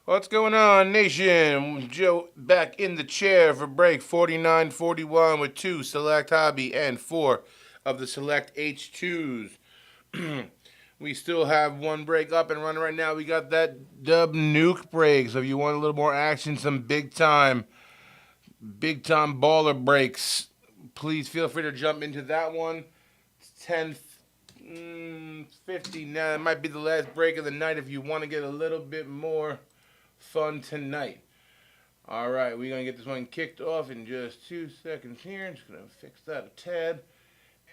What's going on, nation? Joe back in the chair for break 49-41 with two select hobby and four of the select H2s. We still have one break up and running right now. We got that dub nuke break. So if you want a little more action, some big time baller breaks, please feel free to jump into that one. It's 10:50 now. It might be the last break of the night if you want to get a little bit more fun tonight. All right, we're going to get this one kicked off in just 2 seconds here. I'm just going to fix that a tad.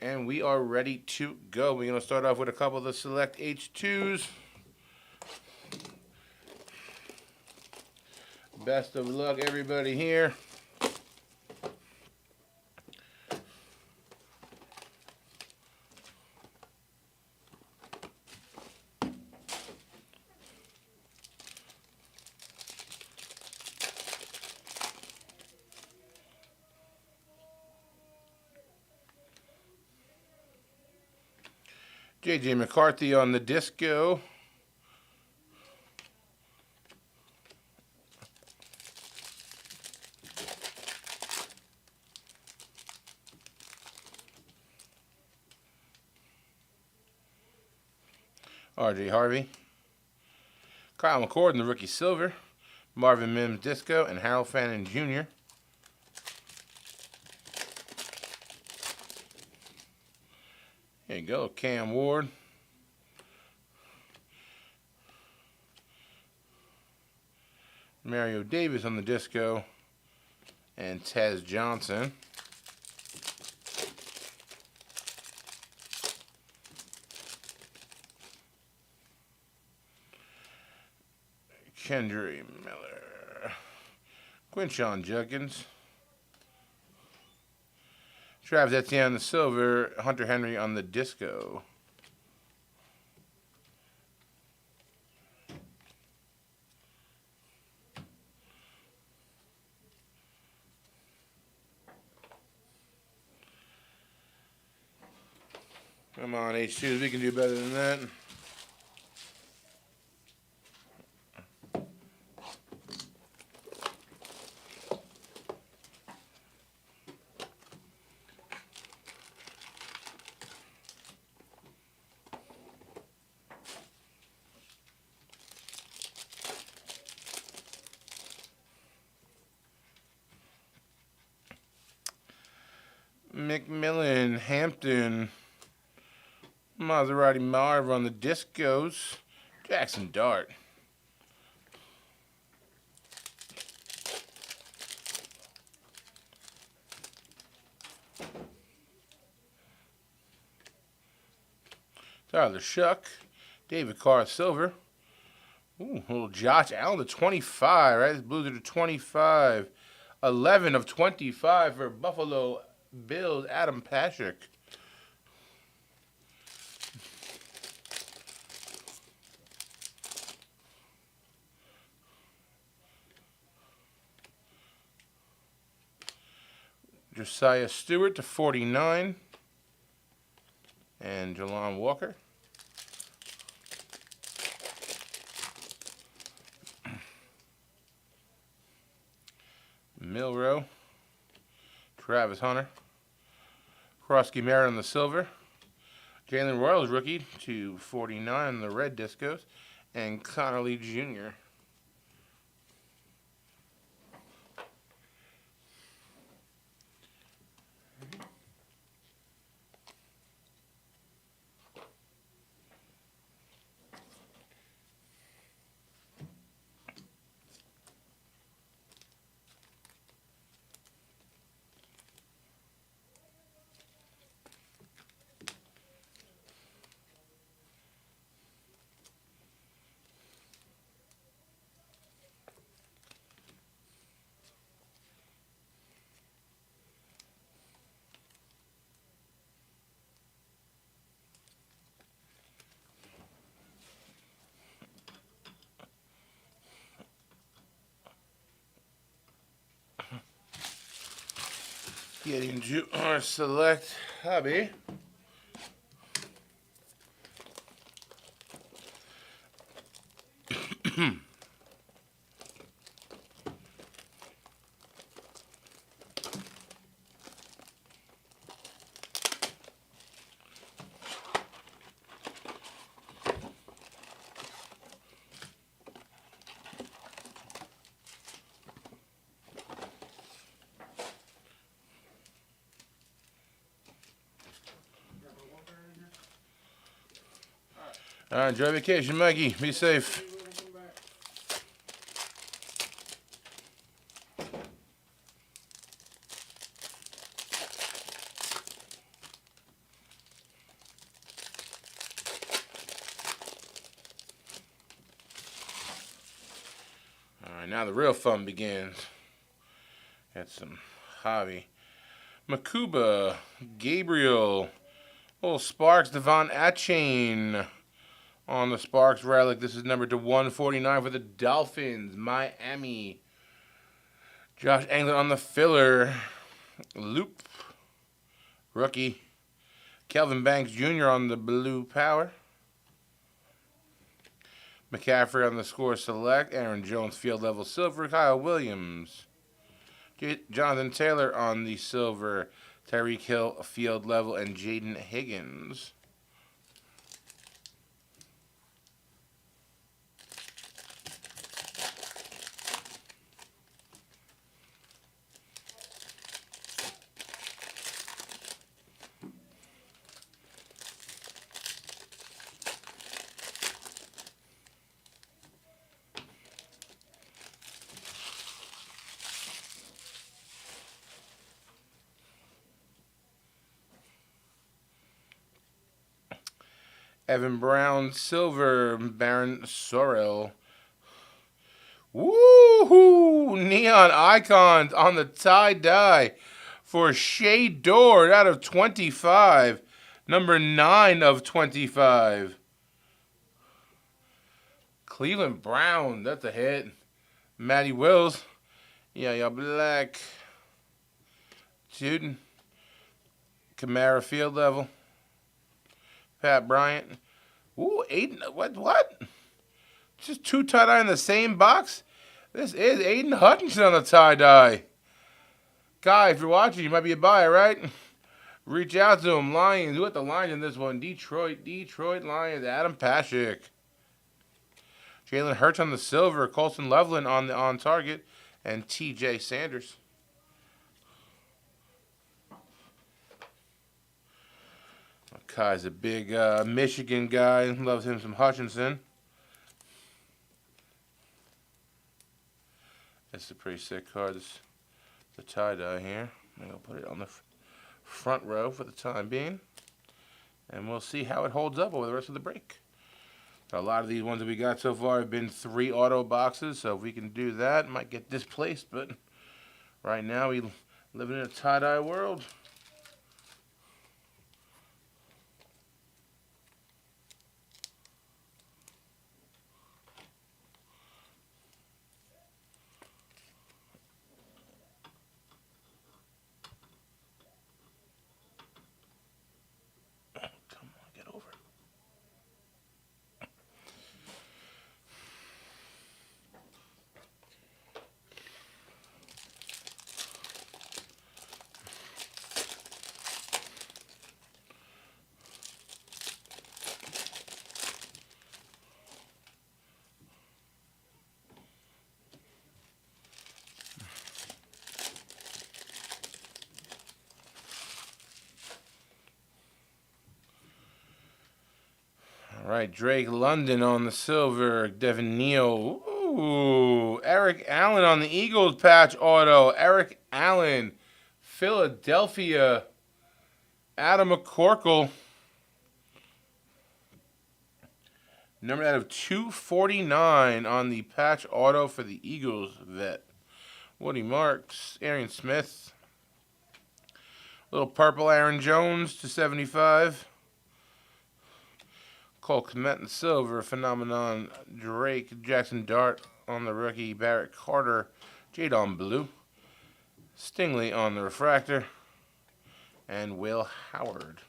And we are ready to go. We're going to start off with a couple of the select H2s. Best of luck, everybody here. J.J. McCarthy on the disco. R.J. Harvey. Kyle McCord in the rookie silver. Marvin Mims disco and Harold Fannin Jr. There you go, Cam Ward. Mario Davis on the disco and Tez Johnson. Kendry Miller. Quinshon Judkins. Travis Etienne on the silver. Hunter Henry on the disco. Come on, H2s. We can do better than that. McMillan, Hampton, Maserati Marv on the discos, Jackson Dart. Tyler Shuck, David Carr silver. Ooh, little Josh Allen to 25, right? This Blues are to 25. 11 of 25 for Buffalo Bills, Adam Patrick. Josiah Stewart to 49. And Jelon Walker. Milrow. Travis Hunter. Krosky Merritt on the silver. Jalen Royals rookie to 49 on the red discos. And Connolly Jr. Getting to our select hobby. All right, enjoy vacation, Mikey. Be safe. All right, now the real fun begins. Got some hobby. Makuba, Gabriel, little Sparks, Devon Achane on the Sparks relic. This is numbered to 149 for the Dolphins, Miami. Josh Anglin on the filler. Loop, rookie. Kelvin Banks Jr. on the blue power. McCaffrey on the score select. Aaron Jones field level silver. Kyle Williams. Jonathan Taylor on the silver. Tyreek Hill field level. And Jaden Higgins. Evan Brown, silver, Baron Sorrell. Woohoo! Neon Icons on the tie-dye for Shea Dord out of 25. Number 9 of 25. Cleveland Brown, that's a hit. Matty Wills. Yeah, Black. Juden. Kamara field level. Pat Bryant. Ooh, Aiden. What? Just 2 tie-dye in the same box? This is Aiden Hutchinson on the tie-dye. Guy, if you're watching, you might be a buyer, right? Reach out to him. Lions. Who at the Lions in this one? Detroit Lions. Adam Pashik. Jalen Hurts on the silver. Colson Loveland on target. And T.J. Sanders. Kai's a big Michigan guy. Loves him some Hutchinson. It's a pretty sick card. This the tie-dye here. I'm going to put it on the front row for the time being. And we'll see how it holds up over the rest of the break. A lot of these ones that we got so far have been 3 auto boxes. So if we can do that, might get displaced. But right now we live in a tie-dye world. All right, Drake London on the silver. Devin Neal. Ooh, Eric Allen on the Eagles patch auto. Eric Allen, Philadelphia. Adam McCorkle. Number out of 249 on the patch auto for the Eagles vet. Woody Marks, Arian Smith. Little purple Aaron Jones to 75. Cole Kmet in silver. Phenomenon Drake. Jackson Dart on the rookie. Barrett Carter. Jadon blue. Stingley on the refractor. And Will Howard.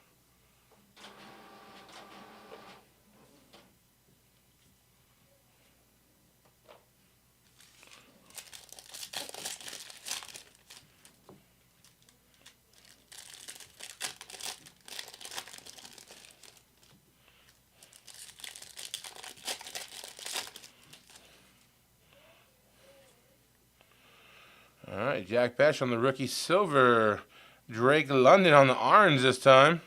All right, Jack Pesh on the rookie silver. Drake London on the orange this time.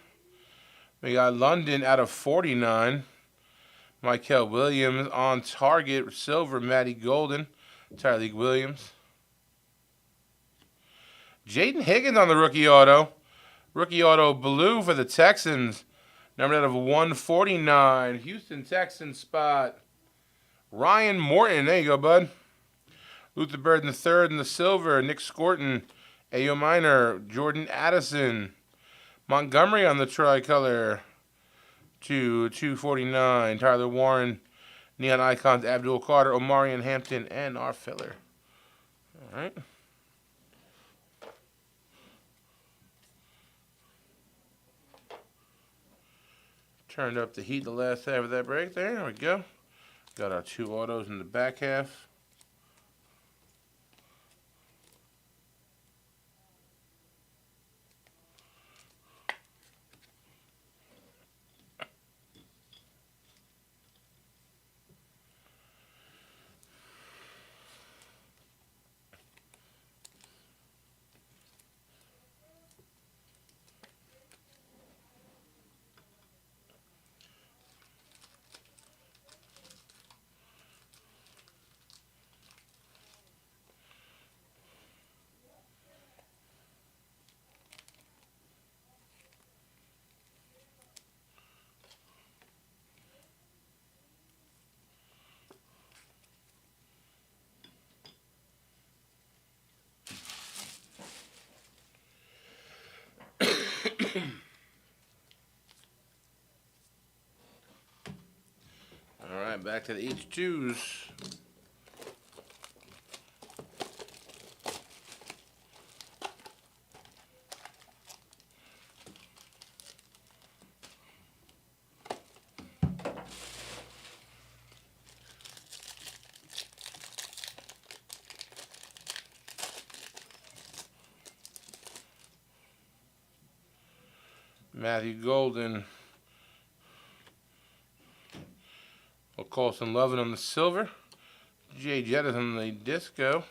We got London out of 49. Michael Williams on target. Silver, Matty Golden. Tyreek Williams. Jaden Higgins on the rookie auto. Rookie auto blue for the Texans. Number out of 149. Houston Texans spot. Ryan Morton. There you go, bud. Luther Bird in the third in the silver. Nick Scorton. A.O. Minor. Jordan Addison. Montgomery on the tricolor. 249. Tyler Warren. Neon Icons. Abdul Carter. Omarion Hampton. And our filler. All right. Turned up the heat the last half of that break there. There we go. Got our two autos in the back half. All right, back to the H2s. Matthew Golden. Colson Lovin on the silver. Jay Jettis on the disco.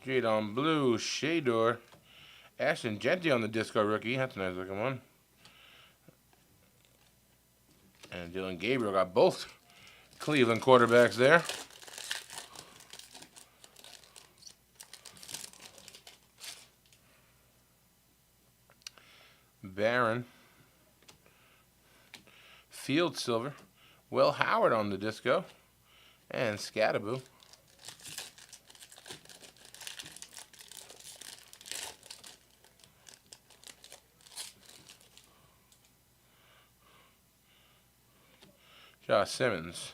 Jade on blue. Shador. Ashton Genty on the disco rookie. That's a nice looking one. And Dylan Gabriel got both Cleveland quarterbacks there. Barron. Field silver. Will Howard on the disco. And Scattaboo. Josh Simmons.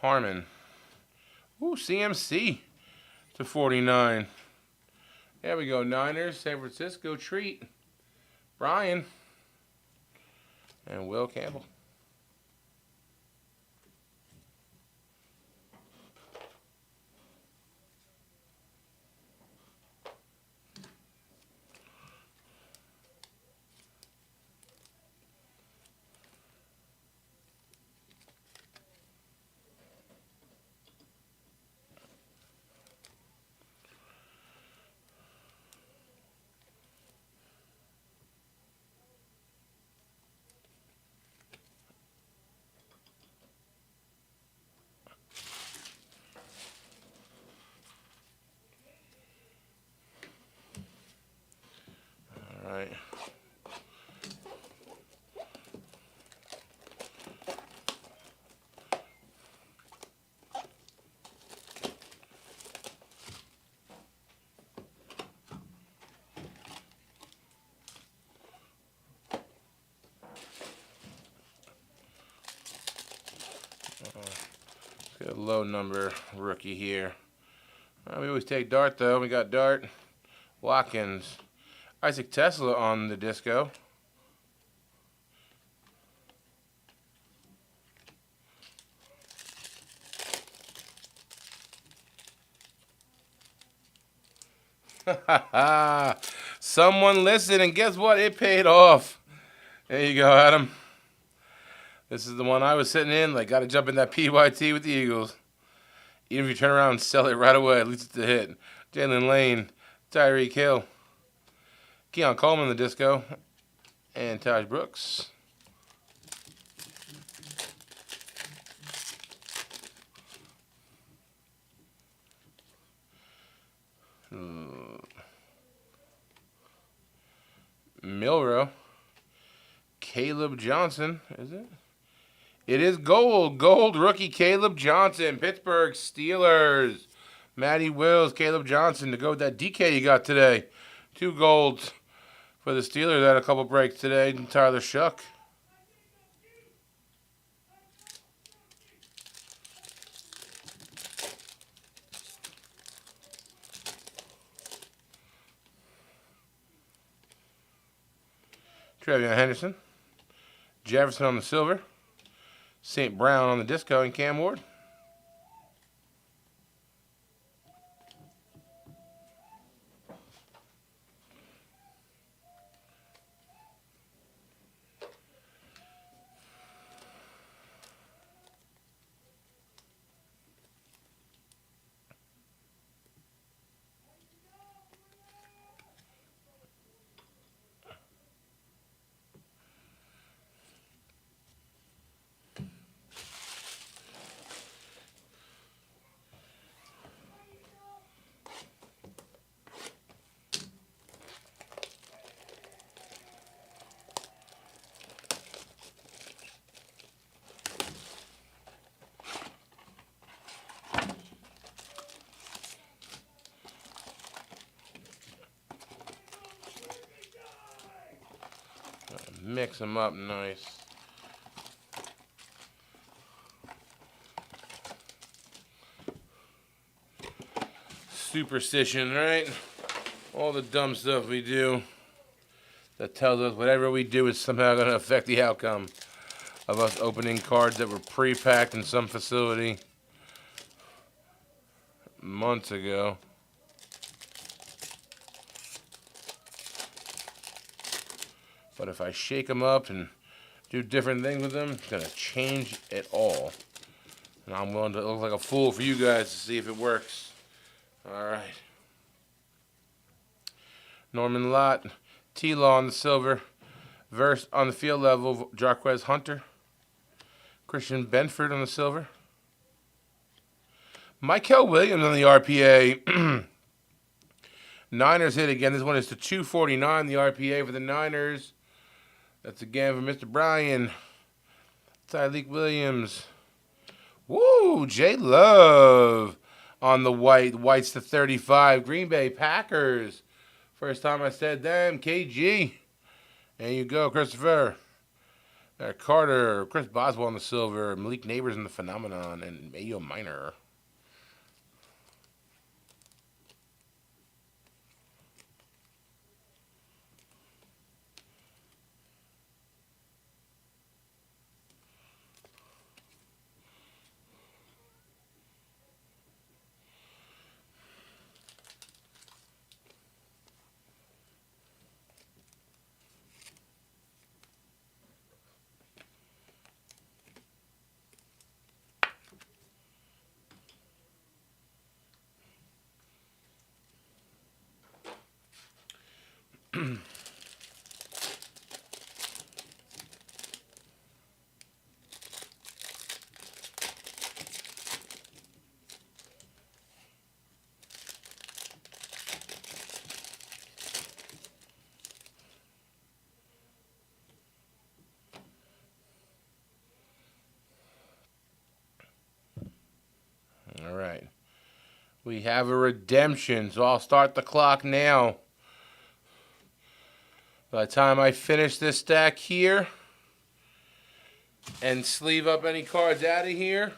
Harmon. Ooh, CMC to 49. There we go. Niners, San Francisco treat. Brian and Will Campbell. All right. Let's get a low number rookie here. We always take Dart, though. We got Dart, Watkins, Isaac Tesla on the disco. Someone listened, and guess what? It paid off. There you go, Adam. This is the one I was sitting in. Like, got to jump in that PYT with the Eagles. Even if you turn around and sell it right away, at least it's a hit. Jalen Lane, Tyreek Hill, Keon Coleman, the disco, and Taj Brooks. Milrow. Caleb Johnson, is it? It is gold. Gold rookie Caleb Johnson. Pittsburgh Steelers. Matty Wills, Caleb Johnson to go with that DK you got today. 2 golds for the Steelers. Had a couple breaks today. Tyler Shuck. Trevion Henderson. Jefferson on the silver. St. Brown on the disco, and Cam Ward. Mix them up nice. Superstition, right? All the dumb stuff we do that tells us whatever we do is somehow going to affect the outcome of us opening cards that were pre-packed in some facility months ago. But if I shake them up and do different things with them, it's going to change it all. And I'm willing to look like a fool for you guys to see if it works. All right. Norman Lott, T-Law on the silver. Verse on the field level, Jarquez Hunter. Christian Benford on the silver. Michael Williams on the RPA. Niners hit again. This one is to 249, the RPA for the Niners. That's again for Mr. Bryan. Tyleek Williams. Woo! J Love on the white. White's to 35. Green Bay Packers. First time I said them. KG. There you go, Christopher. Carter. Chris Boswell on the silver. Malik Neighbors in the Phenomenon. And Mayo Minor. All right. We have a redemption, so I'll start the clock now. By the time I finish this stack here and sleeve up any cards out of here,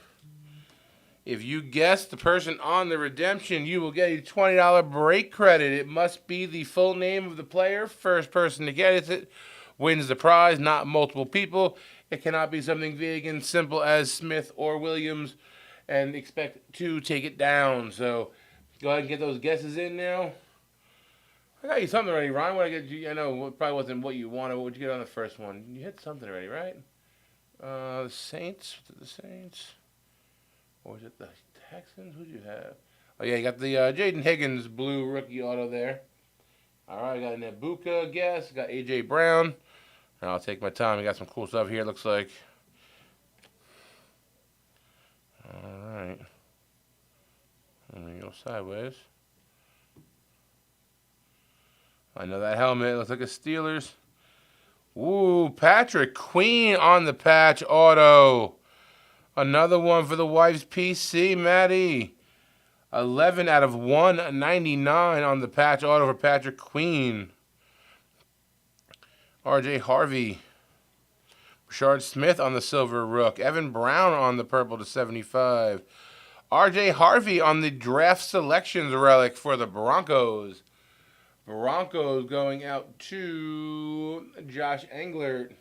if you guess the person on the redemption, you will get a $20 break credit. It must be the full name of the player. First person to get it wins the prize, not multiple people. It cannot be something vague and simple as Smith or Williams and expect to take it down. So go ahead and get those guesses in now. I got you something already, Ryan. What I get you? I know it probably wasn't what you wanted. What would you get on the first one? You hit something already, right? The Saints. Was it the Saints? Or was it the Texans? Who'd you have? Oh yeah, you got the Jaden Higgins blue rookie auto there. All right, I got a Nebuka guess. Got A.J. Brown. And I'll take my time. We got some cool stuff here, it looks like. All right. Let me go sideways. I know that helmet looks like a Steelers. Ooh, Patrick Queen on the patch auto. Another one for the wife's PC, Maddie. 11 out of 199 on the patch auto for Patrick Queen. R.J. Harvey. Rashard Smith on the silver rook. Evan Brown on the purple to 75. R.J. Harvey on the draft selections relic for the Broncos. Broncos going out to Josh Englert.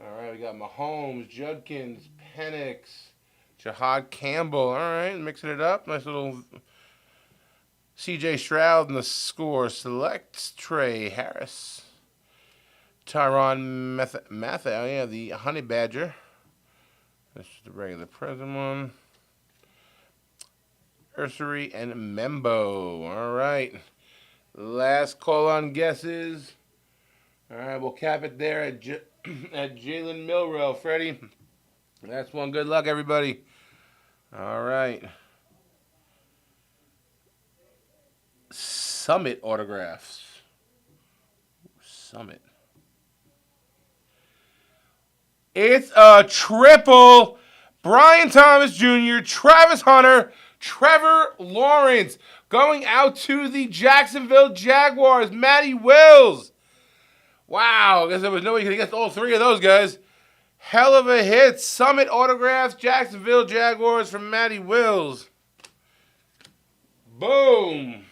All right, we got Mahomes, Judkins, Penix, Jahad Campbell. All right, mixing it up. Nice little C.J. Stroud in the score. Select Trey Harris. Tyron Matthew, yeah, the Honey Badger. This is the regular present one. Ursary and Membo. All right. Last call on guesses. All right, we'll cap it there at Jalen Milroe. Freddie, that's one. Good luck, everybody. All right. Summit autographs. Summit. It's a triple. Brian Thomas Jr., Travis Hunter, Trevor Lawrence. Going out to the Jacksonville Jaguars, Matty Wills. Wow, I guess there was nobody who could have guessed all three of those guys. Hell of a hit. Summit autographs, Jacksonville Jaguars from Matty Wills. Boom.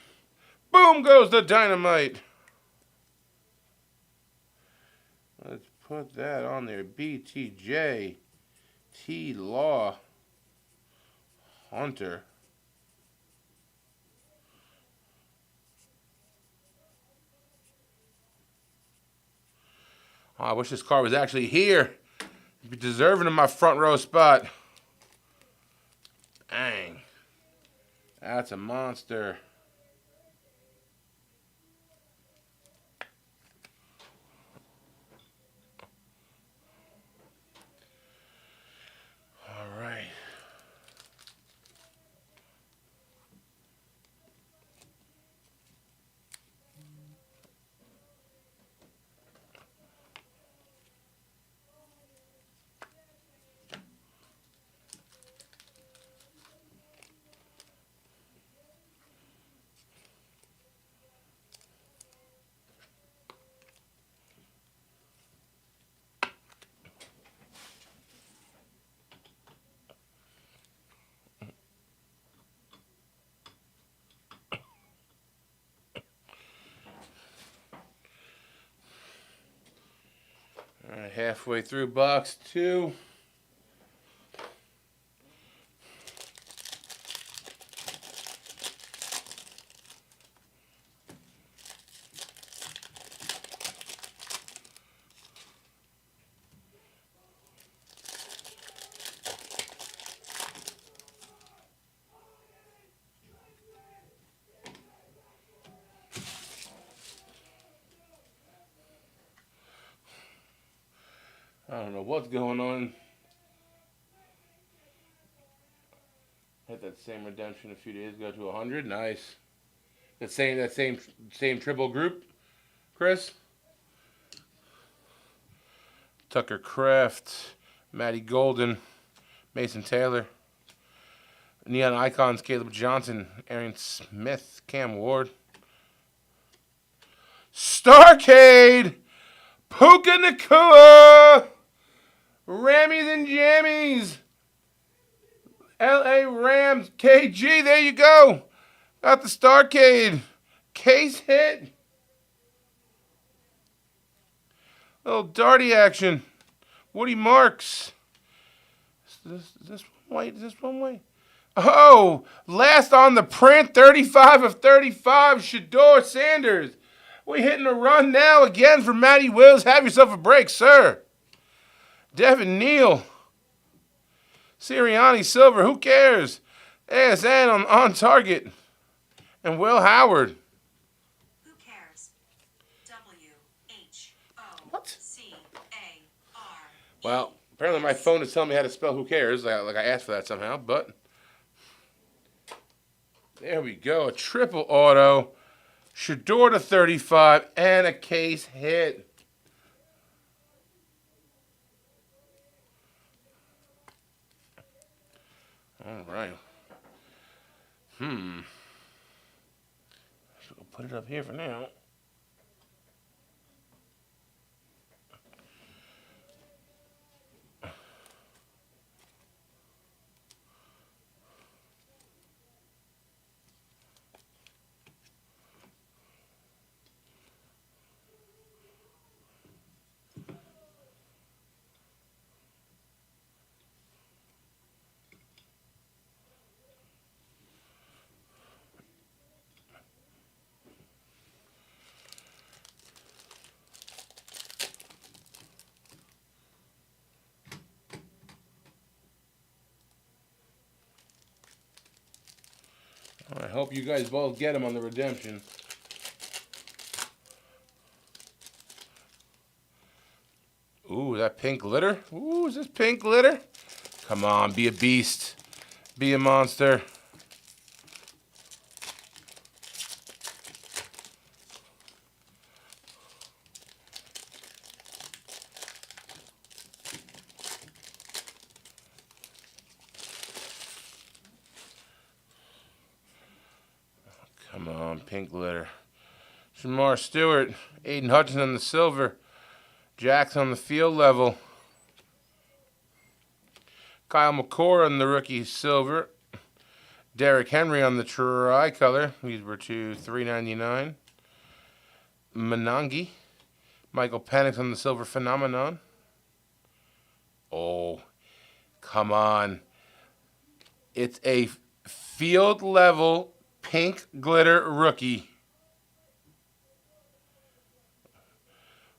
Boom goes the dynamite. Let's put that on there. BTJ. T. Law. Hunter. Oh, I wish this card was actually here. It'd be deserving of my front row spot. Dang. That's a monster. All right. All right, halfway through box 2. I don't know what's going on. Had that same redemption a few days ago to 100. Nice. That same triple group, Chris. Tucker Kraft, Matty Golden, Mason Taylor, Neon Icons, Caleb Johnson, Aaron Smith, Cam Ward, Starcade, Puka Nacua, Rammies and Jammies, LA Rams, KG, there you go. Got the Starcade. Case hit. Little darty action. Woody Marks. Is this one white? Is this one white? Oh, last on the print, 35 of 35, Shedeur Sanders. We hitting a run now again for Matty Wills. Have yourself a break, sir. Devin Neal. Sirianni Silver, who cares? ASN on target. And Will Howard. Who cares? Well, apparently my phone is telling me how to spell who cares. Like I asked for that somehow, but there we go. A triple auto. Shador to 35 and a case hit. All right. So we'll put it up here for now. I hope you guys both get them on the redemption. Ooh, that pink glitter? Ooh, is this pink glitter? Come on, be a beast. Be a monster. Come on, pink glitter. Shamar Stewart, Aiden Hutchinson on the silver. Jackson on the field level. Kyle McCord on the rookie silver. Derrick Henry on the tricolor. These were to $3.99. Manangi. Michael Penix on the silver phenomenon. Oh, come on. It's a field level pink glitter rookie.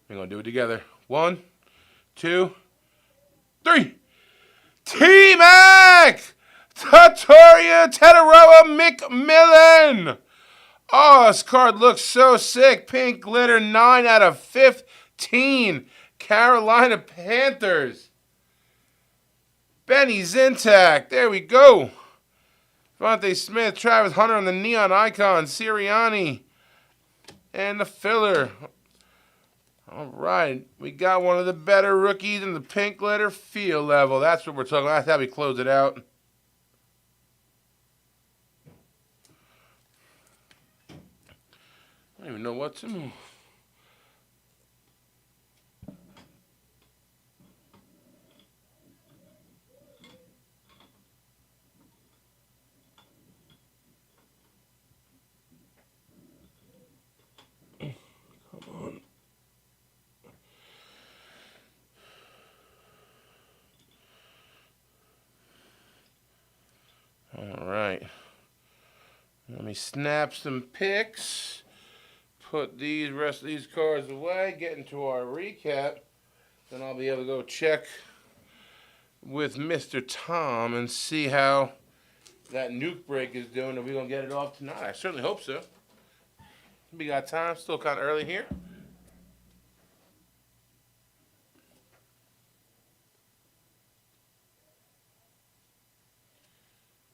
We're going to do it together. 1, 2, 3. T-Mac! Tatoria Tataroa McMillan! Oh, this card looks so sick. Pink glitter, 9 out of 15. Carolina Panthers. Benny Zintak. There we go. Devontae Smith, Travis Hunter on the neon icon. Sirianni. And the filler. All right. We got one of the better rookies in the pink glitter field level. That's what we're talking about. That's how we close it out. I don't even know what to move. All right. Let me snap some pics. Put these rest of these cards away. Get into our recap. Then I'll be able to go check with Mr. Tom and see how that nuke break is doing. Are we going to get it off tonight? I certainly hope so. We got time. Still kind of early here.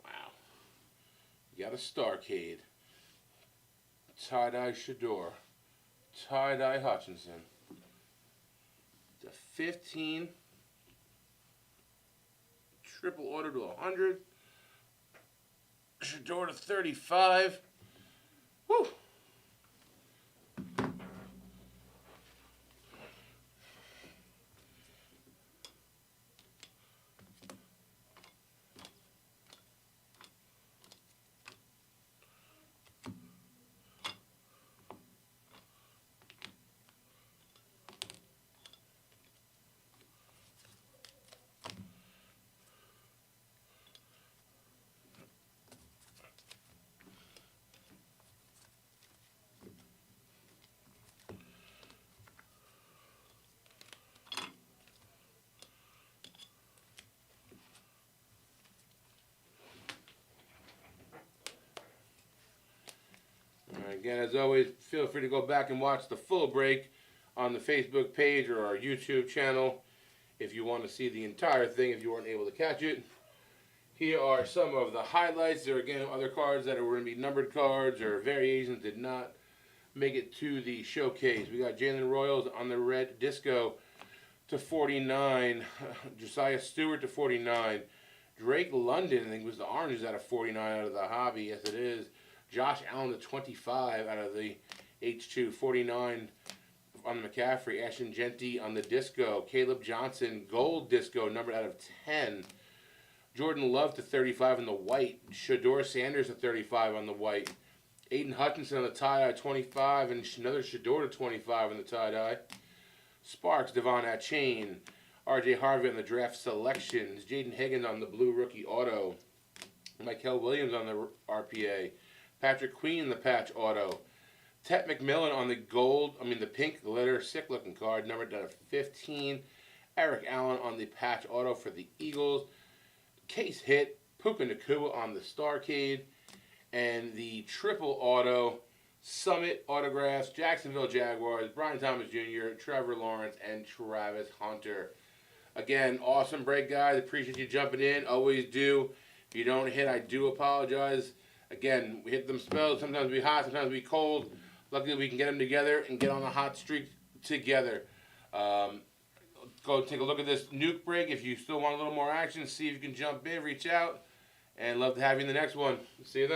Wow. You got a Starcade. Tie-dye Shador. Tie-dye Hutchinson. The 15. Triple order to 100. Shador to 35. Woo! Again, as always, feel free to go back and watch the full break on the Facebook page or our YouTube channel. if you want to see the entire thing, if you weren't able to catch it. Here are some of the highlights. There are, again, other cards that were going to be numbered cards or variations did not make it to the showcase. We got Jalen Royals on the red disco to 49. Josiah Stewart to 49. Drake London, I think, was the oranges out of 49 out of the hobby. Yes, it is. Josh Allen to 25 out of the H2. 49 on the McCaffrey. Ashton Genty on the disco. Caleb Johnson, gold disco, numbered out of 10. Jordan Love to 35 on the white. Shador Sanders to 35 on the white. Aiden Hutchinson on the tie-dye, 25, and another Shador to 25 on the tie-dye. Sparks, Devon Achane. R.J. Harvey on the draft selections. Jaden Higgins on the blue rookie auto. Michael Williams on the RPA. Patrick Queen on the patch auto. Tet McMillan on the pink glitter, sick-looking card, numbered down to 15. Eric Allen on the patch auto for the Eagles. Case hit, Puka Nacua on the Starcade. And the triple auto, Summit autographs, Jacksonville Jaguars, Brian Thomas Jr., Trevor Lawrence, and Travis Hunter. Again, awesome break, guys. Appreciate you jumping in. Always do. If you don't hit, I do apologize. Again, we hit them spells. Sometimes we hot, sometimes we cold. Luckily, we can get them together and get on a hot streak together. Go take a look at this nuke break. If you still want a little more action, see if you can jump in, reach out. And love to have you in the next one. See you then.